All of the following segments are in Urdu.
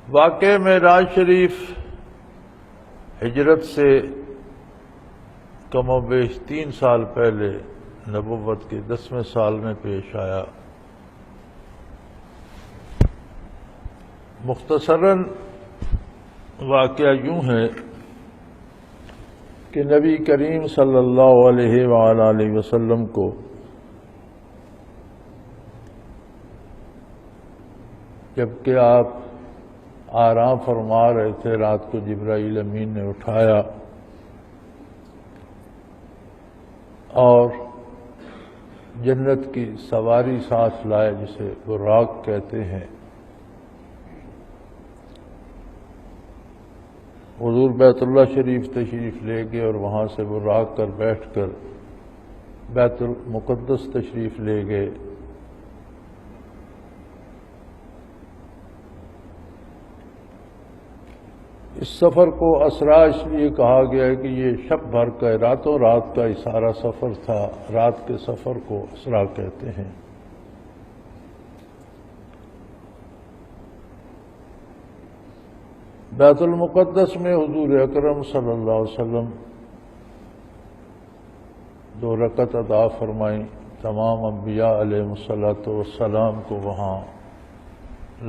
واقع معراج شریف ہجرت سے کم و بیش 3 سال پہلے نبوت کے 10ویں سال میں پیش آیا۔ مختصراً واقعہ یوں ہے کہ نبی کریم صلی اللہ علیہ وآلہ وسلم کو جبکہ آپ آرام فرما رہے تھے، رات کو جبرائیل امین نے اٹھایا اور جنت کی سواری ساتھ لائے جسے براق کہتے ہیں۔ حضور بیت اللہ شریف تشریف لے گئے اور وہاں سے براق کر بیٹھ کر بیت المقدس تشریف لے گئے۔ اس سفر کو اسرا اس لیے کہا گیا ہے کہ یہ شب بھر کا راتوں رات کا سارا سفر تھا، رات کے سفر کو اسرا کہتے ہیں۔ بیت المقدس میں حضور اکرم صلی اللہ علیہ وسلم 2 رکعت ادا فرمائیں۔ تمام انبیاء علیہ الصلوۃ والسلام کو وہاں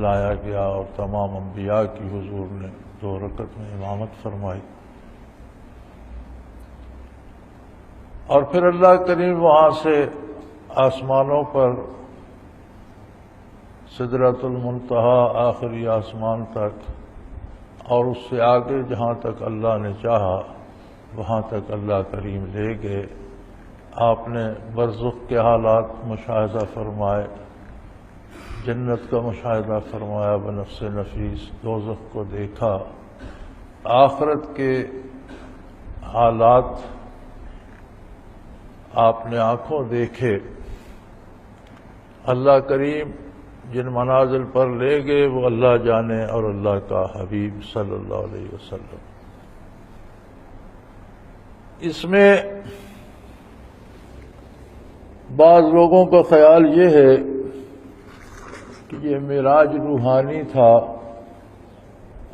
لایا گیا اور تمام انبیاء کی حضور نے 2 رکعت میں امامت فرمائی، اور پھر اللہ کریم وہاں سے آسمانوں پر سدرۃ المنتہا آخری آسمان تک اور اس سے آگے جہاں تک اللہ نے چاہا وہاں تک اللہ کریم لے گئے۔ آپ نے برزخ کے حالات مشاہدہ فرمائے، جنت کا مشاہدہ فرمایا بنفس نفیس، دوزخ کو دیکھا، آخرت کے حالات آپ نے آنکھوں دیکھے۔ اللہ کریم جن منازل پر لے گئے وہ اللہ جانے اور اللہ کا حبیب صلی اللہ علیہ وسلم۔ اس میں بعض لوگوں کا خیال یہ ہے کہ یہ معراج روحانی تھا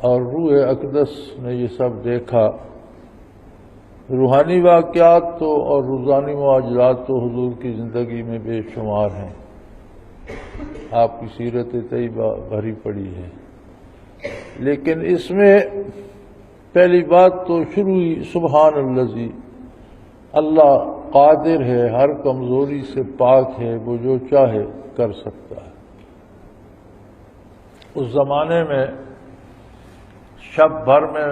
اور روح اقدس نے یہ سب دیکھا۔ روحانی واقعات تو اور روزانی معجزات تو حضور کی زندگی میں بے شمار ہیں، آپ کی سیرت طیبہ بھری پڑی ہے، لیکن اس میں پہلی بات تو شروع ہی سبحان الذی، اللہ قادر ہے، ہر کمزوری سے پاک ہے، وہ جو چاہے کر سکتا ہے۔ اس زمانے میں شب بھر میں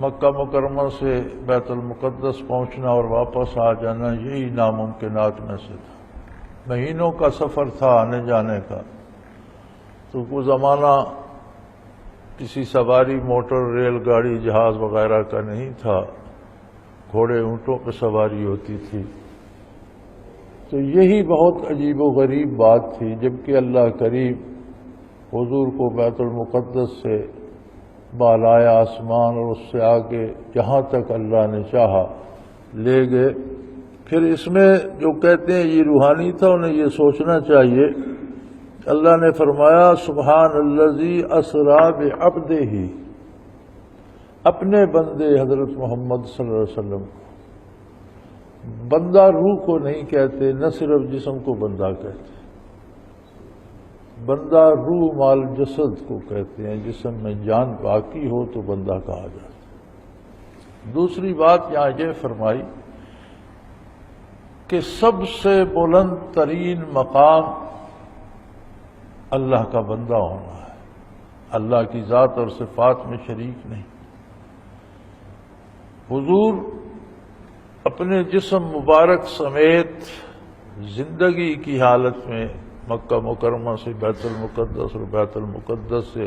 مکہ مکرمہ سے بیت المقدس پہنچنا اور واپس آ جانا یہی ناممکنات میں سے تھا۔ مہینوں کا سفر تھا آنے جانے کا، تو وہ زمانہ کسی سواری موٹر ریل گاڑی جہاز وغیرہ کا نہیں تھا، گھوڑے اونٹوں پہ سواری ہوتی تھی۔ تو یہی بہت عجیب و غریب بات تھی، جبکہ اللہ کریم حضور کو بیت المقدس سے بالائے آسمان اور اس سے آگے جہاں تک اللہ نے چاہا لے گئے۔ پھر اس میں جو کہتے ہیں یہ روحانی تھا، انہیں یہ سوچنا چاہیے، اللہ نے فرمایا سبحان الذی اسری بعبدہ، اپنے بندے حضرت محمد صلی اللہ علیہ وسلم کو، بندہ روح کو نہیں کہتے، نہ صرف جسم کو بندہ کہتے، بندہ روح مال جسد کو کہتے ہیں، جسم میں جان باقی ہو تو بندہ کہا جاتا ہے۔ دوسری بات یہاں یہ فرمائی کہ سب سے بلند ترین مقام اللہ کا بندہ ہونا ہے، اللہ کی ذات اور صفات میں شریک نہیں۔ حضور اپنے جسم مبارک سمیت زندگی کی حالت میں مکہ مکرمہ سے بیت المقدس اور بیت المقدس سے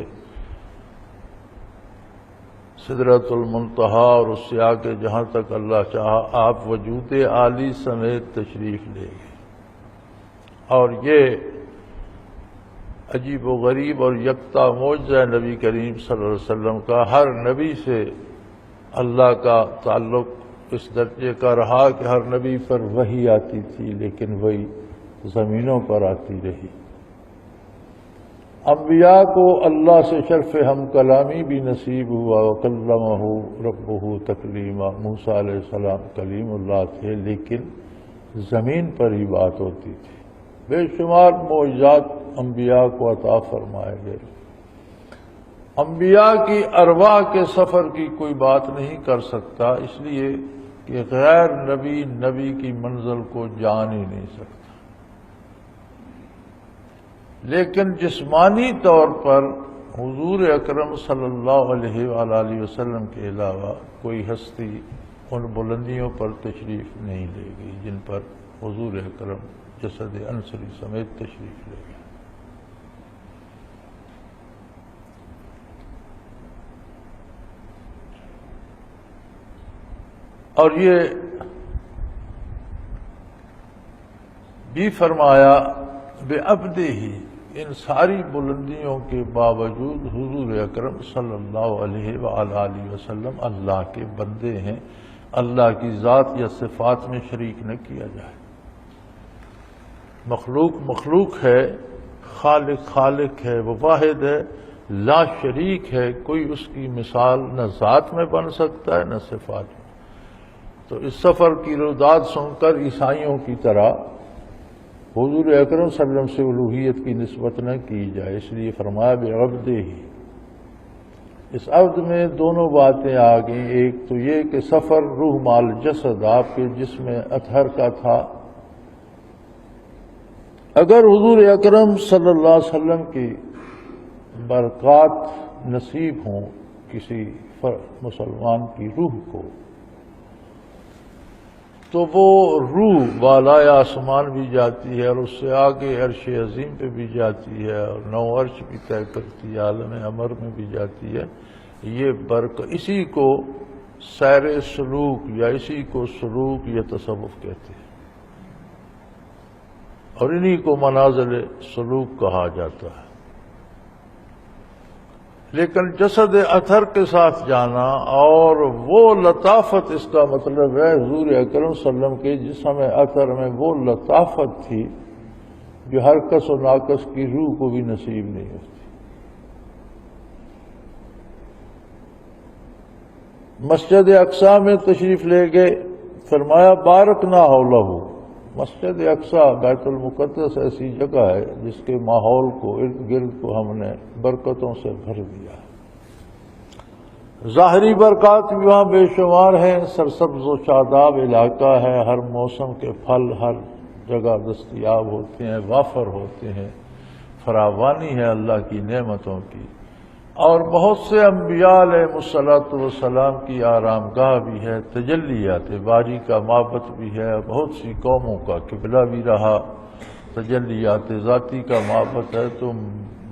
سدرۃ المنتہا اور اس سے آگے جہاں تک اللہ چاہا آپ وجود عالی سمیت تشریف لے گئے۔ اور یہ عجیب و غریب اور یکتا معجزہ نبی کریم صلی اللہ علیہ وسلم کا، ہر نبی سے اللہ کا تعلق اس درجے کا رہا کہ ہر نبی پر وحی آتی تھی، لیکن وہی زمینوں پر آتی رہی۔ انبیاء کو اللہ سے شرف ہم کلامی بھی نصیب ہوا، وکلمہ ربہ تکلیما، موسیٰ علیہ السلام کلیم اللہ تھے، لیکن زمین پر ہی بات ہوتی تھی۔ بے شمار معجزات انبیاء کو عطا فرمائے گئے۔ انبیاء کی ارواح کے سفر کی کوئی بات نہیں کر سکتا، اس لیے کہ غیر نبی نبی کی منزل کو جان ہی نہیں سکتا۔ لیکن جسمانی طور پر حضور اکرم صلی اللہ علیہ وآلہ وسلم کے علاوہ کوئی ہستی ان بلندیوں پر تشریف نہیں لے گئی جن پر حضور اکرم جسد انصری سمیت تشریف لے گئے۔ اور یہ بھی فرمایا بے عبدہ ہی، ان ساری بلندیوں کے باوجود حضور اکرم صلی اللہ علیہ وآلہ وسلم اللہ کے بندے ہیں، اللہ کی ذات یا صفات میں شریک نہ کیا جائے۔ مخلوق مخلوق ہے، خالق خالق ہے، وہ واحد ہے، لا شریک ہے، کوئی اس کی مثال نہ ذات میں بن سکتا ہے نہ صفات میں۔ تو اس سفر کی روداد سن کر عیسائیوں کی طرح حضور اکرم صلی اللہ علیہ وسلم سے الوہیت کی نسبت نہ کی جائے، اس لیے فرمایا بعبدہ ہی۔ اس عبد میں دونوں باتیں آ گئیں، ایک تو یہ کہ سفر روح مال جسد آپ کے جسم اطہر کا تھا۔ اگر حضور اکرم صلی اللہ علیہ وسلم کی برکات نصیب ہوں کسی مسلمان کی روح کو، تو وہ روح بالائے آسمان بھی جاتی ہے اور اس سے آگے عرش عظیم پہ بھی جاتی ہے اور نو عرش بھی طے کرتی ہے، عالم امر میں بھی جاتی ہے۔ یہ اسی کو سیر سلوک یا اسی کو سلوک یا تصوف کہتے ہیں، اور انہی کو منازل سلوک کہا جاتا ہے۔ لیکن جسد اطہر کے ساتھ جانا اور وہ لطافت، اس کا مطلب ہے حضور اکرم صلی اللہ علیہ وسلم کے جسم اطہر میں وہ لطافت تھی جو ہر کس و ناکس کی روح کو بھی نصیب نہیں ہوتی۔ مسجد اقصی میں تشریف لے گئے، فرمایا بارکنا حولہ۔ مسجد اقصی بیت المقدس ایسی جگہ ہے جس کے ماحول کو، ارد گرد کو ہم نے برکتوں سے بھر دیا۔ ظاہری برکات بھی وہاں بے شمار ہیں، سرسبز و شاداب علاقہ ہے، ہر موسم کے پھل ہر جگہ دستیاب ہوتے ہیں، وافر ہوتے ہیں، فراوانی ہے اللہ کی نعمتوں کی، اور بہت سے انبیاء علیہ الصلوۃ والسلام کی آرام گاہ بھی ہے، تجلیات باری کا معبد بھی ہے، بہت سی قوموں کا قبلہ بھی رہا، تجلیات ذاتی کا معبد ہے۔ تو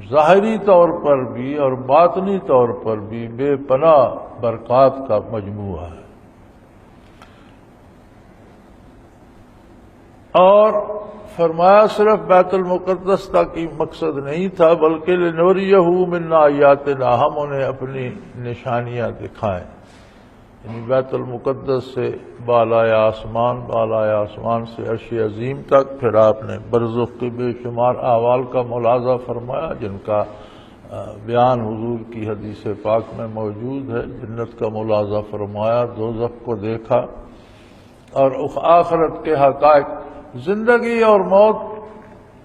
ظاہری طور پر بھی اور باطنی طور پر بھی بے پناہ برکات کا مجموعہ ہے۔ اور فرمایا صرف بیت المقدس تک ہی مقصد نہیں تھا، بلکہ لنوریہ من آیاتنا، ہم انہیں اپنی نشانیاں دکھائیں۔ یعنی بیت المقدس سے بالائے آسمان سے عرش عظیم تک، پھر آپ نے برزخ کے بے شمار احوال کا ملاحظہ فرمایا جن کا بیان حضور کی حدیث پاک میں موجود ہے۔ جنت کا ملاحظہ فرمایا، دوزخ کو دیکھا، اور آخرت کے حقائق، زندگی اور موت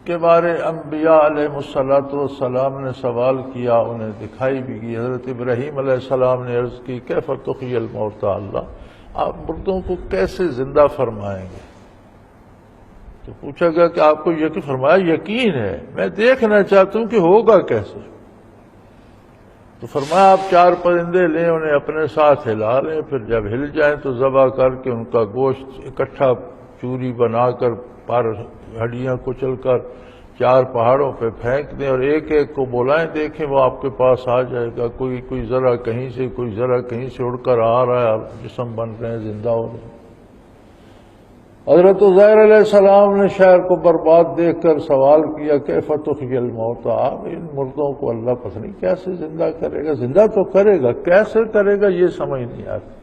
کے بارے انبیاء علیہ الصلوۃ والسلام نے سوال کیا، انہیں دکھائی بھی گئی۔ حضرت ابراہیم علیہ السلام نے عرض کی کیف تحیی الموتى، اللہ آپ مردوں کو کیسے زندہ فرمائیں گے؟ تو پوچھا گیا کہ آپ کو یقین؟ فرمایا یقین ہے، میں دیکھنا چاہتا ہوں کہ ہوگا کیسے۔ تو فرمایا آپ 4 پرندے لیں، انہیں اپنے ساتھ ہلا لیں، پھر جب ہل جائیں تو ذبح کر کے ان کا گوشت اکٹھا چوری بنا کر ہڈیاں کچل کر 4 پہاڑوں پہ پھینک دیں، اور ایک ایک کو بلائیں، دیکھیں وہ آپ کے پاس آ جائے گا۔ کوئی ذرا کہیں سے، کوئی ذرا کہیں سے اڑ کر آ رہا ہے، جسم بن رہے ہیں، زندہ ہو رہے ہیں۔ حضرت عزیر علیہ السلام نے شہر کو برباد دیکھ کر سوال کیا کیف تحیی الموتى، آپ ان مردوں کو اللہ پتہ نہیں کیسے زندہ کرے گا؟ زندہ تو کرے گا، کیسے کرے گا یہ سمجھ نہیں آتی۔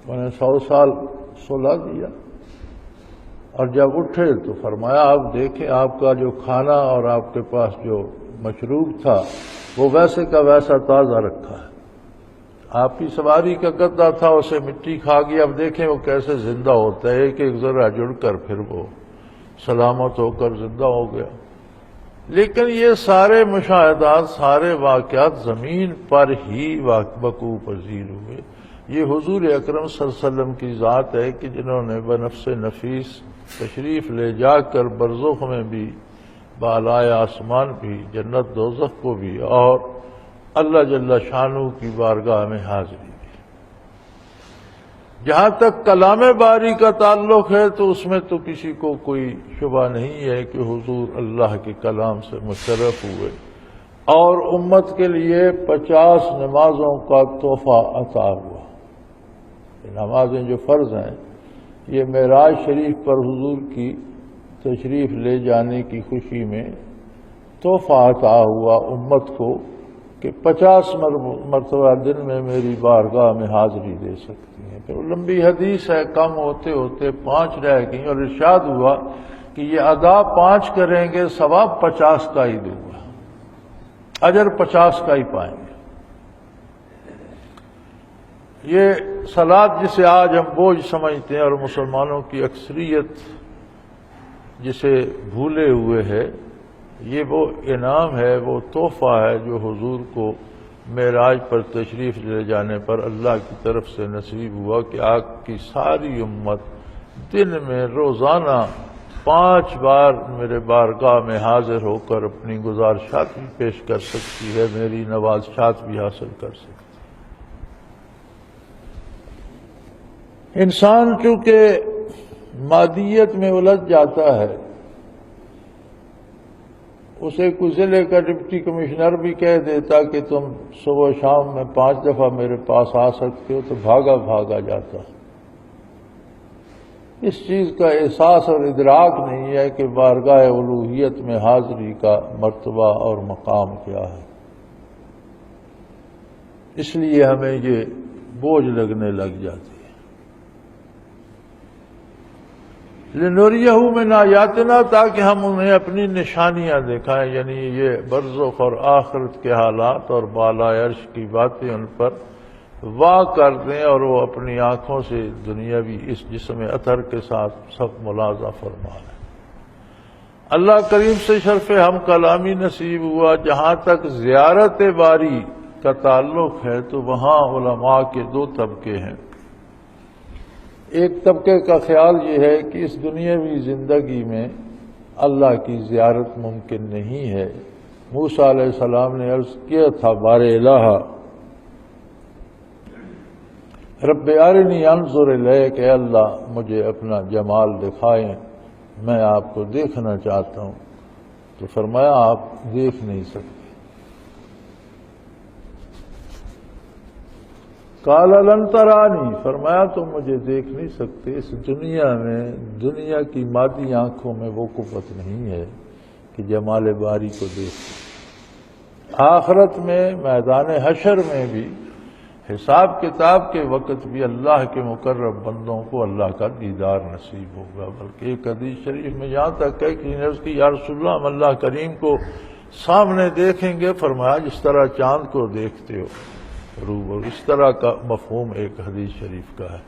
میں نے 100 سال سلا دیا، اور جب اٹھے تو فرمایا آپ دیکھیں آپ کا جو کھانا اور آپ کے پاس جو مشروب تھا وہ ویسے کا ویسا تازہ رکھا ہے، آپ کی سواری کا گدا تھا اسے مٹی کھا گئی، اب دیکھیں وہ کیسے زندہ ہوتا ہے، ایک ایک ذرہ جڑ کر پھر وہ سلامت ہو کر زندہ ہو گیا۔ لیکن یہ سارے مشاہدات، سارے واقعات زمین پر ہی وقوع پذیر ہوئے۔ یہ حضور اکرم صلی اللہ علیہ وسلم کی ذات ہے کہ جنہوں نے بنفس نفیس تشریف لے جا کر برزخ میں بھی، بالائے آسمان بھی، جنت دوزخ کو بھی، اور اللہ جل شانہ کی بارگاہ میں حاضری بھی۔ جہاں تک کلام باری کا تعلق ہے تو اس میں تو کسی کو کوئی شبہ نہیں ہے کہ حضور اللہ کے کلام سے مشرف ہوئے اور امت کے لیے 50 نمازوں کا تحفہ عطا ہوا۔ نمازیں جو فرض ہیں یہ معراج شریف پر حضور کی تشریف لے جانے کی خوشی میں تحفہ عطا ہوا امت کو کہ 50 مرتبہ دن میں میری بارگاہ میں حاضری دے سکتی ہیں۔ پھر لمبی حدیث ہے، کم ہوتے ہوتے 5 رہ گئیں اور ارشاد ہوا کہ یہ ادا 5 کریں گے ثواب 50 کا ہی دوں گا، اجر 50 کا ہی پائیں گے۔ یہ صلاۃ جسے آج ہم بوجھ سمجھتے ہیں اور مسلمانوں کی اکثریت جسے بھولے ہوئے ہے، یہ وہ انعام ہے، وہ تحفہ ہے جو حضور کو معراج پر تشریف لے جانے پر اللہ کی طرف سے نصیب ہوا کہ آپ کی ساری امت دن میں روزانہ 5 بار میرے بارگاہ میں حاضر ہو کر اپنی گزارشات بھی پیش کر سکتی ہے، میری نوازشات بھی حاصل کر سکتی ہے۔ انسان چونکہ مادیت میں الجھ جاتا ہے، اسے کوئی ضلع کا ڈپٹی کمشنر بھی کہہ دیتا کہ تم صبح شام میں 5 دفعہ میرے پاس آ سکتے ہو تو بھاگا جاتا۔ اس چیز کا احساس اور ادراک نہیں ہے کہ بارگاہ الوہیت میں حاضری کا مرتبہ اور مقام کیا ہے، اس لیے ہمیں یہ بوجھ لگنے لگ جاتی ہے۔ لِنُرِيَهُ مِنْ آیاتنا، تاکہ ہم انہیں اپنی نشانیاں دکھائیں، یعنی یہ برزخ اور آخرت کے حالات اور بالائے عرش کی باتیں ان پر واہ کر دیں اور وہ اپنی آنکھوں سے دنیاوی اس جسم اطہر کے ساتھ سب ملاحظہ فرما لیں۔ اللہ کریم سے شرف ہم کلامی نصیب ہوا۔ جہاں تک زیارت باری کا تعلق ہے تو وہاں علماء کے 2 طبقے ہیں۔ ایک طبقے کا خیال یہ ہے کہ اس دنیاوی زندگی میں اللہ کی زیارت ممکن نہیں ہے۔ موسیٰ علیہ السلام نے عرض کیا تھا بار الہ رب ارنی انظر الیک، اے اللہ مجھے اپنا جمال دکھائیں، میں آپ کو دیکھنا چاہتا ہوں۔ تو فرمایا آپ دیکھ نہیں سکتے۔ قال لن ترانی، فرمایا تم مجھے دیکھ نہیں سکتے، اس دنیا میں دنیا کی مادی آنکھوں میں وہ قوت نہیں ہے کہ جمال باری کو دیکھ۔ آخرت میں میدان حشر میں بھی حساب کتاب کے وقت بھی اللہ کے مقرب بندوں کو اللہ کا دیدار نصیب ہوگا۔ بلکہ ایک حدیث شریف میں یہاں تک ہے کہ عرض کی یا رسول اللہ ہم اللہ کریم کو سامنے دیکھیں گے، فرمایا جس طرح چاند کو دیکھتے ہو روبرو، اس طرح کا مفہوم ایک حدیث شریف کا ہے۔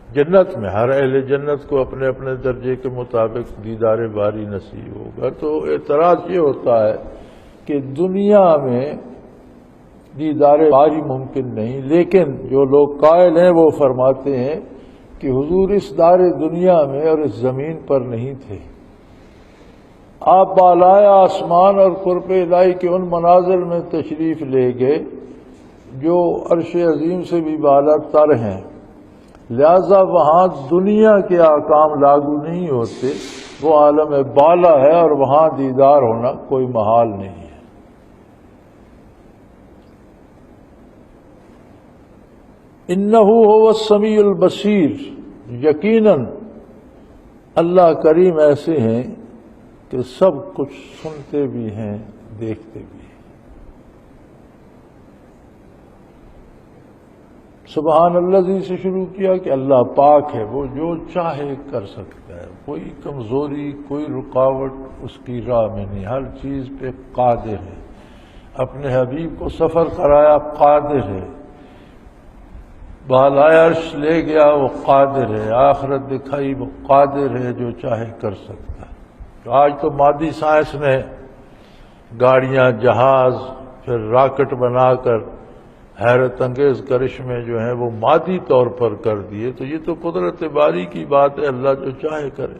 جنت میں ہر اہل جنت کو اپنے اپنے درجے کے مطابق دیدار باری نصیب ہوگا۔ تو اعتراض یہ ہوتا ہے کہ دنیا میں دیدار باری ممکن نہیں، لیکن جو لوگ قائل ہیں وہ فرماتے ہیں کہ حضور اس دار دنیا میں اور اس زمین پر نہیں تھے، آپ بالائے آسمان اور قرب الہی کے ان منازل میں تشریف لے گئے جو عرش عظیم سے بھی بالا تر ہیں، لہذا وہاں دنیا کے احکام لاگو نہیں ہوتے، وہ عالم بالا ہے اور وہاں دیدار ہونا کوئی محال نہیں ہے۔ انہ هو السمیع البصیر، یقیناً اللہ کریم ایسے ہیں کہ سب کچھ سنتے بھی ہیں دیکھتے بھی ہیں۔ سبحان اللہ سے شروع کیا کہ اللہ پاک ہے، وہ جو چاہے کر سکتا ہے، کوئی کمزوری کوئی رکاوٹ اس کی راہ میں نہیں، ہر چیز پہ قادر ہے، اپنے حبیب کو سفر کرایا قادر ہے، بالائے عرش لے گیا وہ قادر ہے، آخرت دکھائی وہ قادر ہے، جو چاہے کر سکتا ہے۔ تو آج تو مادی سائنس نے گاڑیاں، جہاز، پھر راکٹ بنا کر حیرت انگیز کرشمے جو ہیں وہ مادی طور پر کر دیے، تو یہ تو قدرت باری کی بات ہے، اللہ جو چاہے کرے۔